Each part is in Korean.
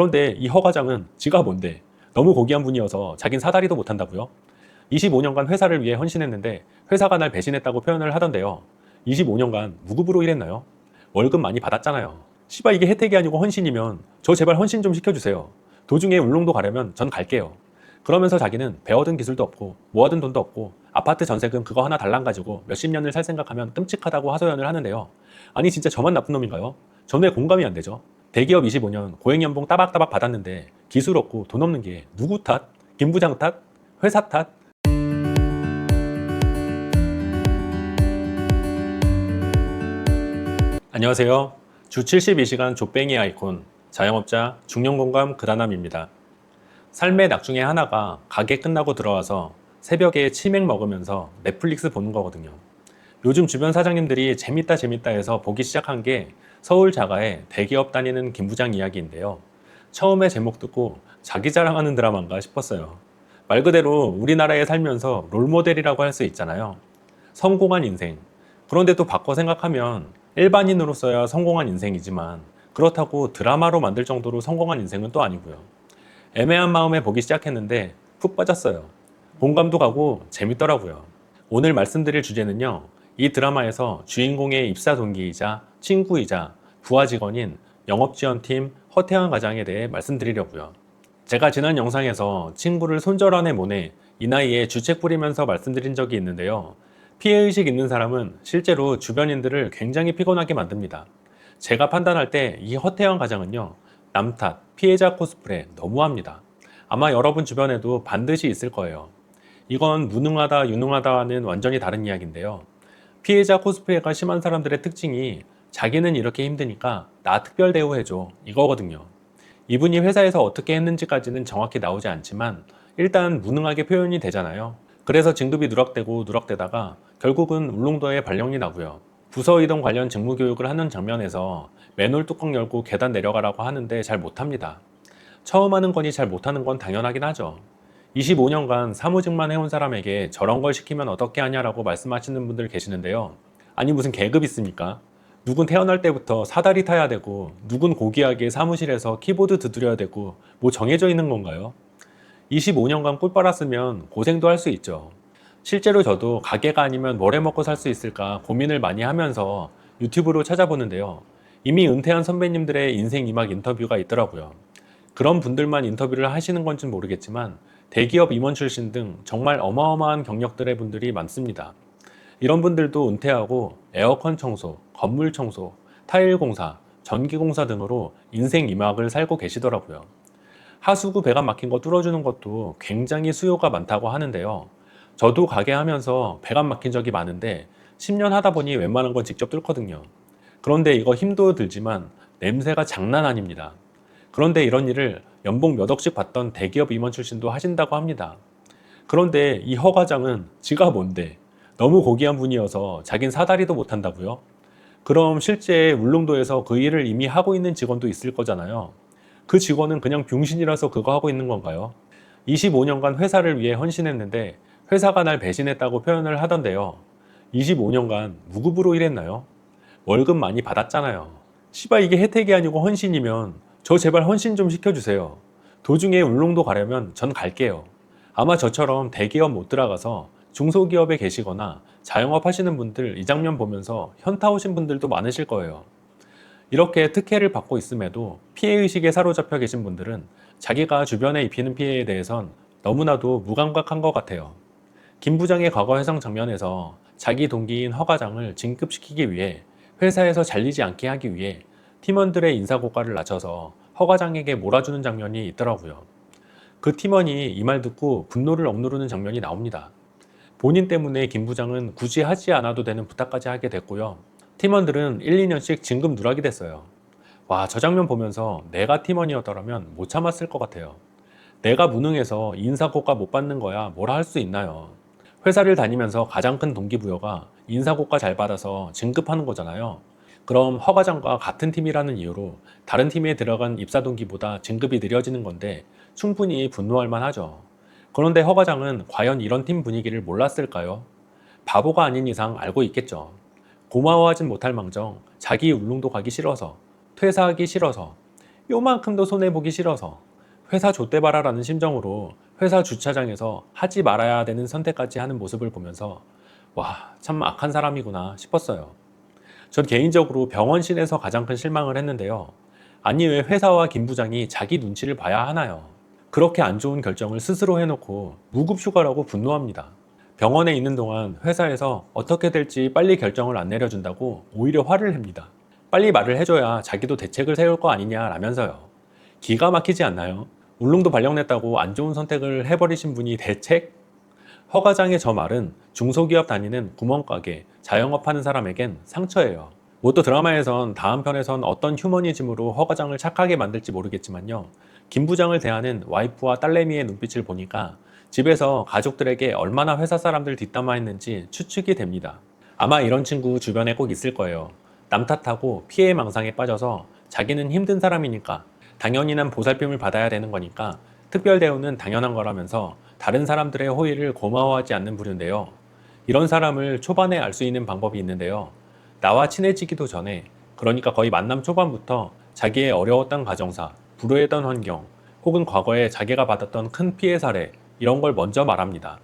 그런데 이 허 과장은 지가 뭔데 너무 고귀한 분이어서 자긴 사다리도 못한다고요? 25년간 회사를 위해 헌신했는데 회사가 날 배신했다고 표현을 하던데요. 25년간 무급으로 일했나요? 월급 많이 받았잖아요. 씨발 이게 혜택이 아니고 헌신이면 저 제발 헌신 좀 시켜주세요. 도중에 울릉도 가려면 전 갈게요. 그러면서 자기는 배워둔 기술도 없고 모아둔 돈도 없고 아파트 전세금 그거 하나 달랑 가지고 몇십 년을 살 생각하면 끔찍하다고 하소연을 하는데요. 아니 진짜 저만 나쁜 놈인가요? 전 왜 공감이 안 되죠? 대기업 25년 고액 연봉 따박따박 받았는데 기술 없고 돈 없는 게 누구 탓? 김 부장 탓? 회사 탓? 안녕하세요. 주 72시간 족뱅이 아이콘, 자영업자 중년공감 그다남입니다. 삶의 낙 중에 하나가 가게 끝나고 들어와서 새벽에 치맥 먹으면서 넷플릭스 보는 거거든요. 요즘 주변 사장님들이 재밌다 재밌다 해서 보기 시작한 게 서울 자가의 대기업 다니는 김 부장 이야기인데요. 처음에 제목 듣고 자기 자랑하는 드라마인가 싶었어요. 말 그대로 우리나라에 살면서 롤모델이라고 할 수 있잖아요. 성공한 인생. 그런데 또 바꿔 생각하면 일반인으로서야 성공한 인생이지만 그렇다고 드라마로 만들 정도로 성공한 인생은 또 아니고요. 애매한 마음에 보기 시작했는데 푹 빠졌어요. 공감도 가고 재밌더라고요. 오늘 말씀드릴 주제는요. 이 드라마에서 주인공의 입사 동기이자 친구이자 부하 직원인 영업지원팀 허태환 과장에 대해 말씀드리려고요. 제가 지난 영상에서 친구를 손절안에 모내 이 나이에 주책 부리면서 말씀드린 적이 있는데요. 피해의식 있는 사람은 실제로 주변인들을 굉장히 피곤하게 만듭니다. 제가 판단할 때 이 허태환 과장은요. 남 탓, 피해자 코스프레 너무합니다. 아마 여러분 주변에도 반드시 있을 거예요. 이건 무능하다, 유능하다와는 완전히 다른 이야기인데요. 피해자 코스프레가 심한 사람들의 특징이 자기는 이렇게 힘드니까 나 특별 대우해줘 이거거든요. 이분이 회사에서 어떻게 했는지까지는 정확히 나오지 않지만 일단 무능하게 표현이 되잖아요. 그래서 진급이 누락되고 누락되다가 결국은 울릉도에 발령이 나고요. 부서 이동 관련 직무 교육을 하는 장면에서 맨홀 뚜껑 열고 계단 내려가라고 하는데 잘 못합니다. 처음 하는 거니 잘 못하는 건 당연하긴 하죠. 25년간 사무직만 해온 사람에게 저런 걸 시키면 어떻게 하냐라고 말씀하시는 분들 계시는데요. 아니 무슨 계급 있습니까? 누군 태어날 때부터 사다리 타야 되고 누군 고귀하게 사무실에서 키보드 두드려야 되고 뭐 정해져 있는 건가요? 25년간 꿀 빨았으면 고생도 할 수 있죠. 실제로 저도 가게가 아니면 뭘 해먹고 살 수 있을까 고민을 많이 하면서 유튜브로 찾아보는데요. 이미 은퇴한 선배님들의 인생 이막 인터뷰가 있더라고요. 그런 분들만 인터뷰를 하시는 건지는 모르겠지만 대기업 임원 출신 등 정말 어마어마한 경력들의 분들이 많습니다. 이런 분들도 은퇴하고 에어컨 청소, 건물 청소, 타일 공사, 전기 공사 등으로 인생 이막을 살고 계시더라고요. 하수구 배관 막힌 거 뚫어주는 것도 굉장히 수요가 많다고 하는데요. 저도 가게 하면서 배관 막힌 적이 많은데 10년 하다 보니 웬만한 건 직접 뚫거든요. 그런데 이거 힘도 들지만 냄새가 장난 아닙니다. 그런데 이런 일을 연봉 몇 억씩 받던 대기업 임원 출신도 하신다고 합니다. 그런데 이 허 과장은 지가 뭔데 너무 고귀한 분이어서 자긴 사다리도 못한다고요? 그럼 실제 울릉도에서 그 일을 이미 하고 있는 직원도 있을 거잖아요. 그 직원은 그냥 병신이라서 그거 하고 있는 건가요? 25년간 회사를 위해 헌신했는데 회사가 날 배신했다고 표현을 하던데요. 25년간 무급으로 일했나요? 월급 많이 받았잖아요. 씨발 이게 혜택이 아니고 헌신이면 저 제발 헌신 좀 시켜주세요. 도중에 울릉도 가려면 전 갈게요. 아마 저처럼 대기업 못 들어가서 중소기업에 계시거나 자영업 하시는 분들 이 장면 보면서 현타 오신 분들도 많으실 거예요. 이렇게 특혜를 받고 있음에도 피해의식에 사로잡혀 계신 분들은 자기가 주변에 입히는 피해에 대해선 너무나도 무감각한 것 같아요. 김 부장의 과거 회상 장면에서 자기 동기인 허 과장을 진급시키기 위해 회사에서 잘리지 않게 하기 위해 팀원들의 인사고과를 낮춰서 허 과장에게 몰아주는 장면이 있더라고요. 그 팀원이 이 말 듣고 분노를 억누르는 장면이 나옵니다. 본인 때문에 김 부장은 굳이 하지 않아도 되는 부탁까지 하게 됐고요. 팀원들은 1, 2년씩 진급 누락이 됐어요. 와, 저 장면 보면서 내가 팀원이었더라면 못 참았을 것 같아요. 내가 무능해서 인사고과 못 받는 거야 뭐라 할 수 있나요? 회사를 다니면서 가장 큰 동기부여가 인사고과 잘 받아서 진급하는 거잖아요. 그럼 허 과장과 같은 팀이라는 이유로 다른 팀에 들어간 입사 동기보다 진급이 느려지는 건데 충분히 분노할 만하죠. 그런데 허 과장은 과연 이런 팀 분위기를 몰랐을까요? 바보가 아닌 이상 알고 있겠죠. 고마워하진 못할 망정 자기 울릉도 가기 싫어서 퇴사하기 싫어서 요만큼도 손해보기 싫어서 회사 좆대봐라라는 심정으로 회사 주차장에서 하지 말아야 되는 선택까지 하는 모습을 보면서 와, 참 악한 사람이구나 싶었어요. 전 개인적으로 병원실에서 가장 큰 실망을 했는데요. 아니 왜 회사와 김 부장이 자기 눈치를 봐야 하나요? 그렇게 안 좋은 결정을 스스로 해놓고 무급 휴가라고 분노합니다. 병원에 있는 동안 회사에서 어떻게 될지 빨리 결정을 안 내려준다고 오히려 화를 냅니다. 빨리 말을 해줘야 자기도 대책을 세울 거 아니냐라면서요. 기가 막히지 않나요? 울릉도 발령냈다고 안 좋은 선택을 해버리신 분이 대책? 허 과장의 저 말은 중소기업 다니는 구멍가게, 자영업하는 사람에겐 상처예요. 뭐 또 드라마에선 다음 편에선 어떤 휴머니즘으로 허 과장을 착하게 만들지 모르겠지만요. 김 부장을 대하는 와이프와 딸내미의 눈빛을 보니까 집에서 가족들에게 얼마나 회사 사람들 뒷담화했는지 추측이 됩니다. 아마 이런 친구 주변에 꼭 있을 거예요. 남 탓하고 피해 망상에 빠져서 자기는 힘든 사람이니까 당연히 난 보살핌을 받아야 되는 거니까 특별 대우는 당연한 거라면서 다른 사람들의 호의를 고마워하지 않는 부류인데요. 이런 사람을 초반에 알 수 있는 방법이 있는데요. 나와 친해지기도 전에, 그러니까 거의 만남 초반부터 자기의 어려웠던 가정사, 불우했던 환경, 혹은 과거에 자기가 받았던 큰 피해 사례, 이런 걸 먼저 말합니다.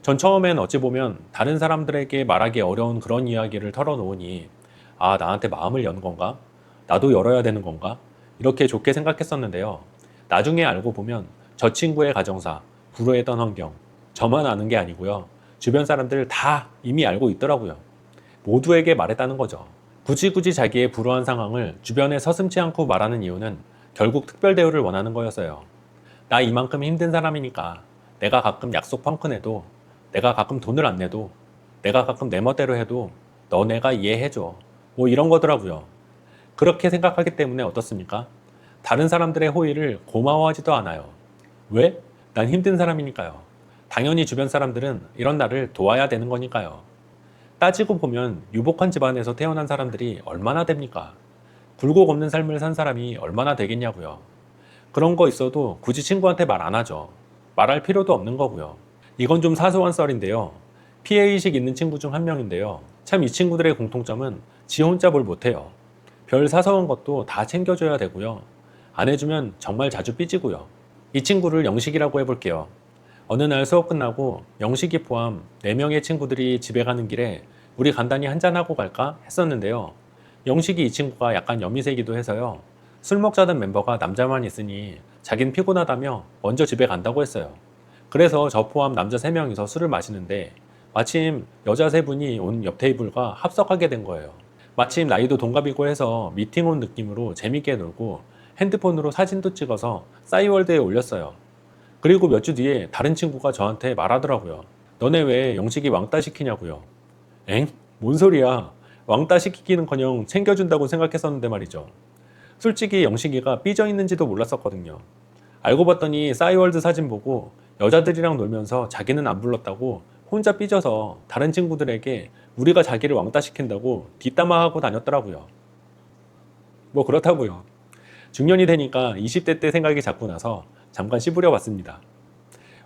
전 처음엔 어찌 보면 다른 사람들에게 말하기 어려운 그런 이야기를 털어놓으니 아, 나한테 마음을 연 건가? 나도 열어야 되는 건가? 이렇게 좋게 생각했었는데요. 나중에 알고 보면 저 친구의 가정사, 불우했던 환경, 저만 아는 게 아니고요. 주변 사람들 다 이미 알고 있더라고요. 모두에게 말했다는 거죠. 굳이 자기의 불우한 상황을 주변에 서슴지 않고 말하는 이유는 결국 특별 대우를 원하는 거였어요. 나 이만큼 힘든 사람이니까 내가 가끔 약속 펑크 내도, 내가 가끔 돈을 안 내도, 내가 가끔 내 멋대로 해도 너네가 이해해줘. 뭐 이런 거더라고요. 그렇게 생각하기 때문에 어떻습니까? 다른 사람들의 호의를 고마워하지도 않아요. 왜? 난 힘든 사람이니까요. 당연히 주변 사람들은 이런 나를 도와야 되는 거니까요. 따지고 보면 유복한 집안에서 태어난 사람들이 얼마나 됩니까? 굴곡 없는 삶을 산 사람이 얼마나 되겠냐고요. 그런 거 있어도 굳이 친구한테 말 안 하죠. 말할 필요도 없는 거고요. 이건 좀 사소한 썰인데요. 피해의식 있는 친구 중 한 명인데요. 참 이 친구들의 공통점은 지 혼자 뭘 못해요. 별 사소한 것도 다 챙겨줘야 되고요. 안 해주면 정말 자주 삐지고요. 이 친구를 영식이라고 해볼게요. 어느 날 수업 끝나고 영식이 포함 4명의 친구들이 집에 가는 길에 우리 간단히 한잔하고 갈까 했었는데요. 영식이 이 친구가 약간 여미새기도 해서요. 술 먹자던 멤버가 남자만 있으니 자긴 피곤하다며 먼저 집에 간다고 했어요. 그래서 저 포함 남자 3명이서 술을 마시는데 마침 여자 3분이 온 옆 테이블과 합석하게 된 거예요. 마침 나이도 동갑이고 해서 미팅 온 느낌으로 재밌게 놀고 핸드폰으로 사진도 찍어서 싸이월드에 올렸어요. 그리고 몇 주 뒤에 다른 친구가 저한테 말하더라고요. 너네 왜 영식이 왕따 시키냐고요. 엥? 뭔 소리야. 왕따 시키기는커녕 챙겨준다고 생각했었는데 말이죠. 솔직히 영식이가 삐져 있는지도 몰랐었거든요. 알고 봤더니 싸이월드 사진 보고 여자들이랑 놀면서 자기는 안 불렀다고 혼자 삐져서 다른 친구들에게 우리가 자기를 왕따 시킨다고 뒷담화하고 다녔더라고요. 뭐 그렇다고요. 중년이 되니까 20대 때 생각이 자꾸 나서 잠깐 씹으려 왔습니다.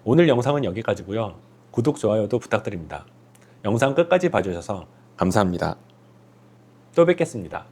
오늘 영상은 여기까지고요. 구독, 좋아요도 부탁드립니다. 영상 끝까지 봐주셔서 감사합니다. 또 뵙겠습니다.